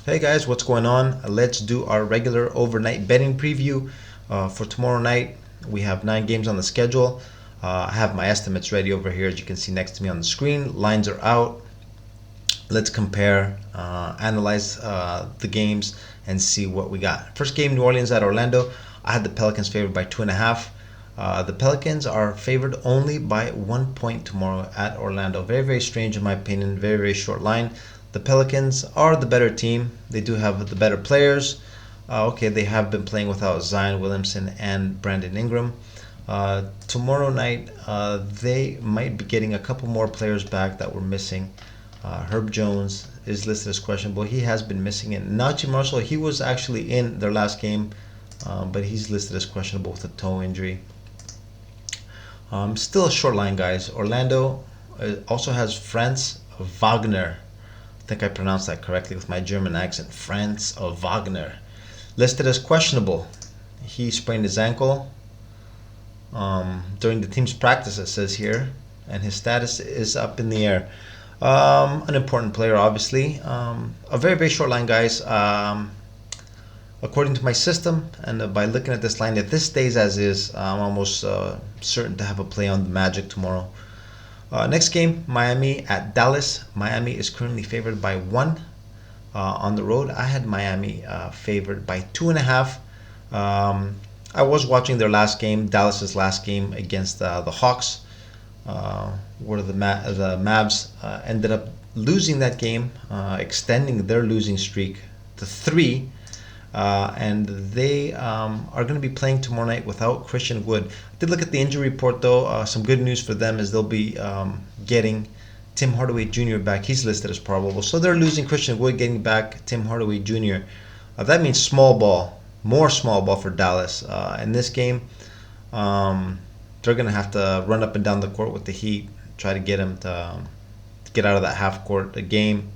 Hey guys, what's going on? Let's do our regular overnight betting preview for tomorrow night. We have 9 games on the schedule. I have my estimates ready over here, as you can see next to me on the screen. Lines are out. Let's compare, analyze the games, and see what we got. First game, New Orleans at Orlando. I had the Pelicans favored by 2.5. The Pelicans are favored only by 1 point tomorrow at Orlando. Very, very strange in my opinion. Very, very short line. The Pelicans are the better team. They do have the better players. Okay, they have been playing without Zion Williamson and Brandon Ingram. Tomorrow night, they might be getting a couple more players back that were missing. Herb Jones is listed as questionable. He has been missing it. Najee Marshall, he was actually in their last game, but he's listed as questionable with a toe injury. Still a short line, guys. Orlando also has Franz Wagner. I think I pronounced that correctly with my German accent. Franz Wagner. Listed as questionable. He sprained his ankle during the team's practice, it says here, and his status is up in the air. An important player, obviously. A very, very short line, guys. According to my system, and by looking at this line, if this stays as is, I'm almost certain to have a play on the Magic tomorrow. Next game, Miami at Dallas. Miami is currently favored by 1 on the road. I had Miami favored by 2.5. I was watching their last game, Dallas's last game against the Hawks, where the Mavs ended up losing that game, extending their losing streak to 3. And they are going to be playing tomorrow night without Christian Wood. I did look at the injury report, though. Some good news for them is they'll be getting Tim Hardaway Jr. back. He's listed as probable. So they're losing Christian Wood, getting back Tim Hardaway Jr. That means small ball, more small ball for Dallas. In this game, they're going to have to run up and down the court with the Heat, try to get him to get out of that half court game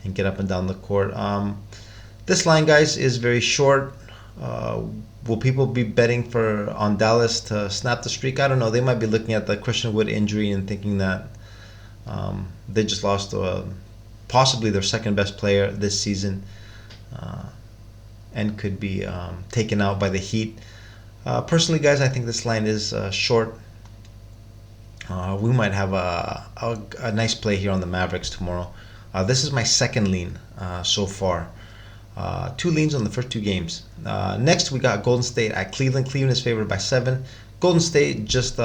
and get up and down the court. This line, guys, is very short. Will people be betting on Dallas to snap the streak? I don't know. They might be looking at the Christian Wood injury and thinking that they just lost possibly their second best player this season and could be taken out by the Heat. Personally, guys, I think this line is short. We might have a nice play here on the Mavericks tomorrow. This is my second lean so far. 2 leans on the first 2 games. Next, we got Golden State at Cleveland. Cleveland is favored by 7. Golden State just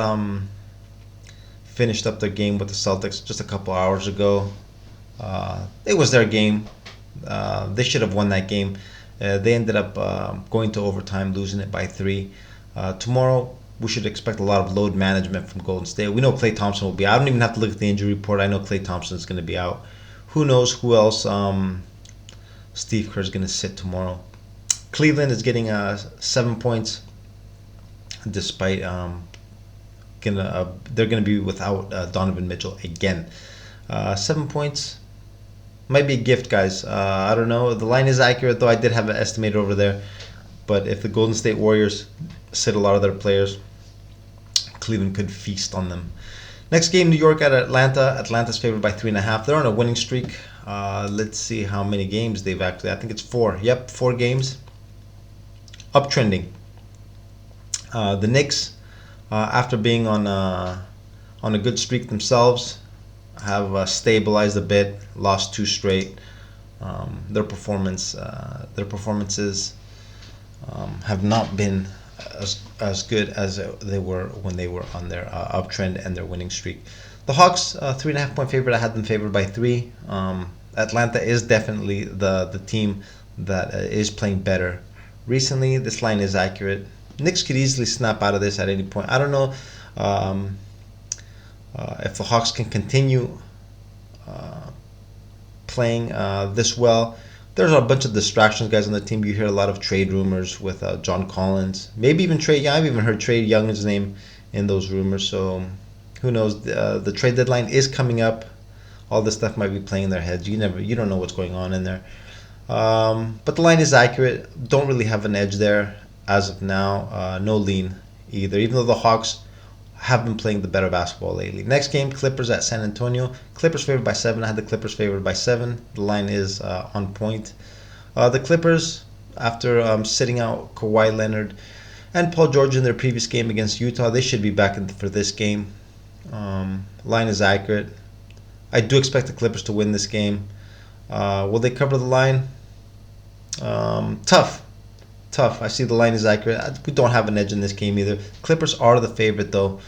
finished up their game with the Celtics just a couple hours ago. It was their game. They should have won that game. They ended up going to overtime, losing it by 3. Tomorrow, we should expect a lot of load management from Golden State. We know Klay Thompson will be out. I don't even have to look at the injury report. I know Klay Thompson is going to be out. Who knows who else Steve Kerr is going to sit tomorrow. Cleveland is getting 7 points, despite they're going to be without Donovan Mitchell again. 7 points might be a gift, guys. I don't know. The line is accurate, though. I did have it estimated over there. But if the Golden State Warriors sit a lot of their players, Cleveland could feast on them. Next game, New York at Atlanta. Atlanta's favored by 3.5. They're on a winning streak. Let's see how many games they've actually. I think it's 4. Yep, 4 games. Uptrending. The Knicks, after being on a good streak themselves, have stabilized a bit. Lost 2 straight. Their performances have not been as good as they were when they were on their uptrend and their winning streak. The Hawks, 3.5 point favorite. I had them favored by 3. Atlanta is definitely the team that is playing better recently. This line is accurate. Knicks could easily snap out of this at any point. I don't know if the Hawks can continue playing this well. There's a bunch of distractions, guys, on the team. You hear a lot of trade rumors with John Collins. Maybe even Trae Young. I've even heard Trae Young's name in those rumors. So who knows? The trade deadline is coming up. All this stuff might be playing in their heads. You don't know what's going on in there. But the line is accurate. Don't really have an edge there as of now. No lean either, even though the Hawks have been playing the better basketball lately. Next game, Clippers at San Antonio. Clippers favored by 7. I had the Clippers favored by 7. The line is on point. The Clippers, after sitting out Kawhi Leonard and Paul George in their previous game against Utah, they should be back for this game. Line is accurate. I do expect the Clippers to win this game. Will they cover the line? Tough. I see the line is accurate. We don't have an edge in this game either. Clippers are the favorite though.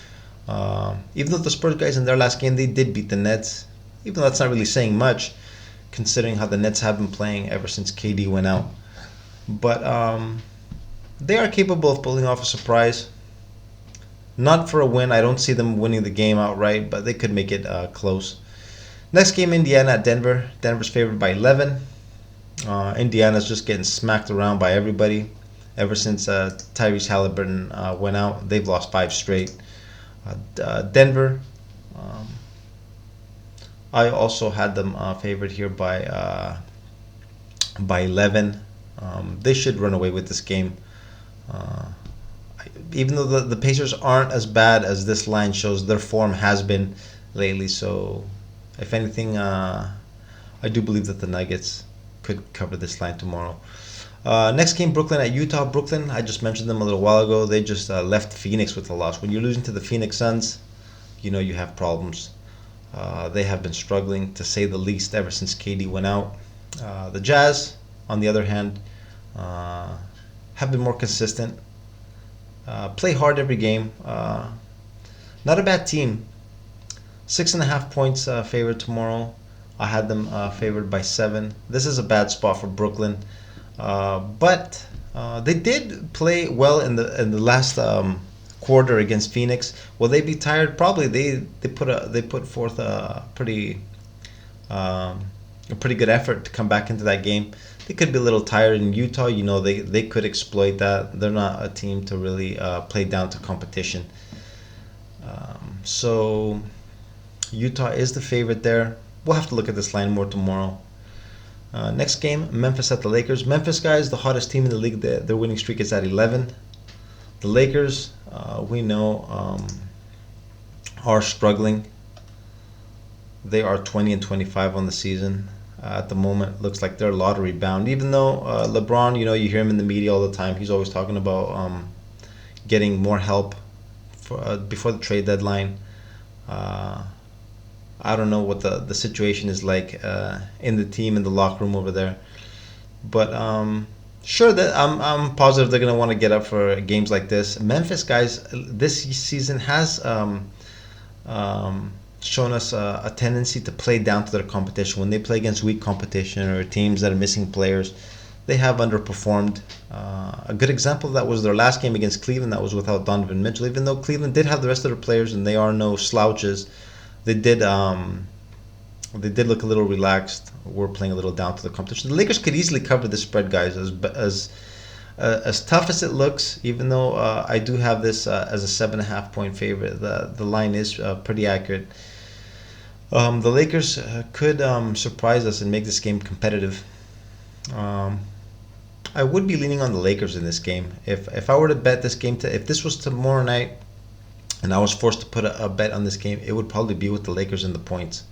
Even though the Spurs guys in their last game, they did beat the Nets. Even though that's not really saying much, considering how the Nets have been playing ever since KD went out. But they are capable of pulling off a surprise. Not for a win. I don't see them winning the game outright, but they could make it close. Next game, Indiana at Denver. Denver's favored by 11. Indiana's just getting smacked around by everybody. Ever since Tyrese Halliburton went out, they've lost 5 straight. Denver, I also had them favored here by 11. They should run away with this game. Even though the Pacers aren't as bad as this line shows, their form has been lately. So, if anything, I do believe that the Nuggets could cover this line tomorrow. Next game, Brooklyn at Utah. Brooklyn, I just mentioned them a little while ago. They just left Phoenix with a loss. When you're losing to the Phoenix Suns, you know you have problems. They have been struggling, to say the least, ever since KD went out. The Jazz, on the other hand, have been more consistent. Play hard every game. Not a bad team. 6.5 points favored tomorrow. I had them favored by 7. This is a bad spot for Brooklyn, but they did play well in the last quarter against Phoenix. Will they be tired? Probably. They put forth a pretty good effort to come back into that game. They could be a little tired in Utah. You know, they could exploit that. They're not a team to really play down to competition. So Utah is the favorite there. We'll have to look at this line more tomorrow. Next game, Memphis at the Lakers. Memphis, guys, the hottest team in the league. Their winning streak is at 11. The Lakers, we know, are struggling. They are 20-25 on the season. At the moment, looks like they're lottery bound. Even though LeBron, you know, you hear him in the media all the time. He's always talking about getting more help before the trade deadline. I don't know what the situation is like in the team, in the locker room over there, but sure, that I'm positive they're gonna want to get up for games like this. Memphis, guys, this season has shown us a tendency to play down to their competition. When they play against weak competition or teams that are missing players, they have underperformed. A good example of that was their last game against Cleveland. That was without Donovan Mitchell. Even though Cleveland did have the rest of their players and they are no slouches, they did look a little relaxed. We're playing a little down to the competition. The Lakers could easily cover this spread, guys. As tough as it looks, even though I do have this as a 7.5 point favorite, the line is pretty accurate. The Lakers could surprise us and make this game competitive. I would be leaning on the Lakers in this game. If I were to bet this game, if this was tomorrow night and I was forced to put a bet on this game, it would probably be with the Lakers in the points.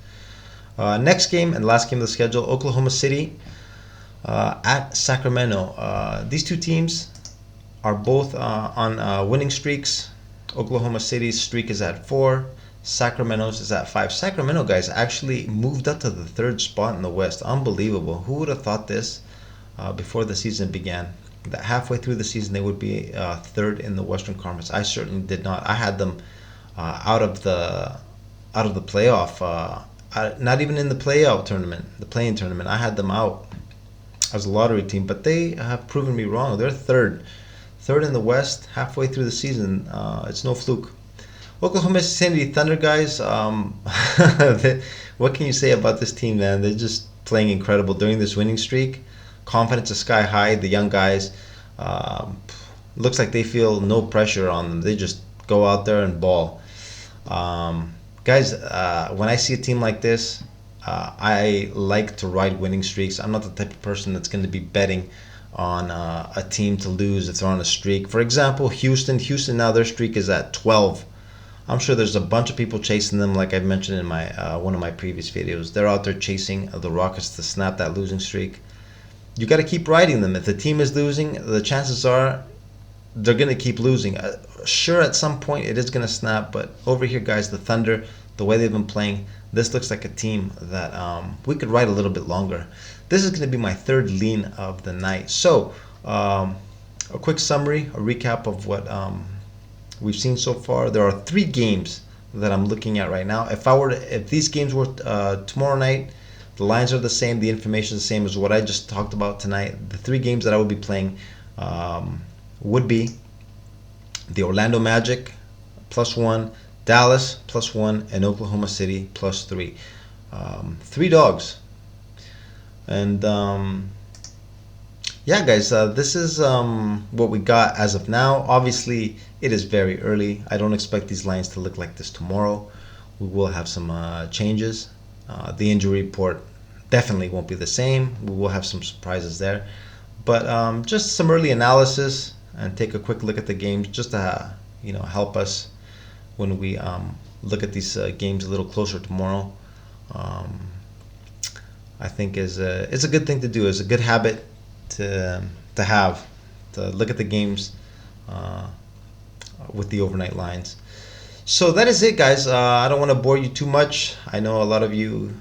Next game and last game of the schedule, Oklahoma City at Sacramento. These two teams are both on winning streaks. Oklahoma City's streak is at 4. Sacramento's is at 5. Sacramento, guys, actually moved up to the 3rd spot in the West. Unbelievable. Who would have thought this before the season began? That halfway through the season they would be 3rd in the Western Conference. I certainly did not. I had them out of the playoff. Not even in the play-in tournament. I had them out as a lottery team, but they have proven me wrong. They're third in the West halfway through the season. It's no fluke. Oklahoma City Thunder, guys. What can you say about this team, man? They're just playing incredible during this winning streak. Confidence is sky high. The young guys, looks like they feel no pressure on them. They just go out there and ball. Guys, when I see a team like this, I like to ride winning streaks. I'm not the type of person that's going to be betting on a team to lose if they're on a streak. For example, Houston now their streak is at 12. I'm sure there's a bunch of people chasing them, like I mentioned in my one of my previous videos. They're out there chasing the Rockets to snap that losing streak. you got to keep riding them. If the team is losing, the chances are they're going to keep losing. Sure, at some point it is going to snap, but over here, guys, the Thunder, the way they've been playing, this looks like a team that we could ride a little bit longer. This is going to be my third lean of the night. So, a quick summary, a recap of what we've seen so far. There are 3 games that I'm looking at right now. If these games were tomorrow night, the lines are the same, the information is the same as what I just talked about tonight. The 3 games that I would be playing would be the Orlando Magic +1, Dallas +1, and Oklahoma City +3. 3 dogs. And yeah, guys, this is what we got as of now. Obviously, it is very early. I don't expect these lines to look like this tomorrow. We will have some changes. The injury report definitely won't be the same. We will have some surprises there. But just some early analysis and take a quick look at the games just to help us when we look at these games a little closer tomorrow. I think it's a good thing to do. It's a good habit to have, to look at the games with the overnight lines. So that is it, guys. I don't want to bore you too much. I know a lot of you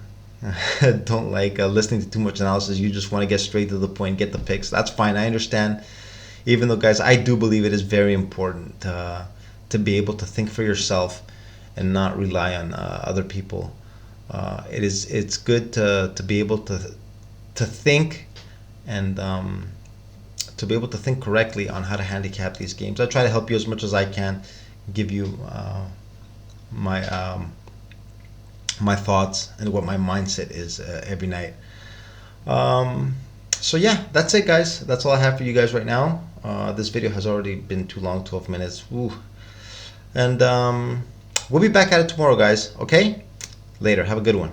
don't like listening to too much analysis. You just want to get straight to the point, get the picks. That's fine. I understand. Even though, guys, I do believe it is very important to be able to think for yourself and not rely on other people. It's good to be able to think and to be able to think correctly on how to handicap these games. I try to help you as much as I can, give you my my thoughts and what my mindset is every night. So yeah, that's it, guys. That's all I have for you guys right now. This video has already been too long, 12 minutes. Woo. And we'll be back at it tomorrow, guys. Okay? Later. Have a good one.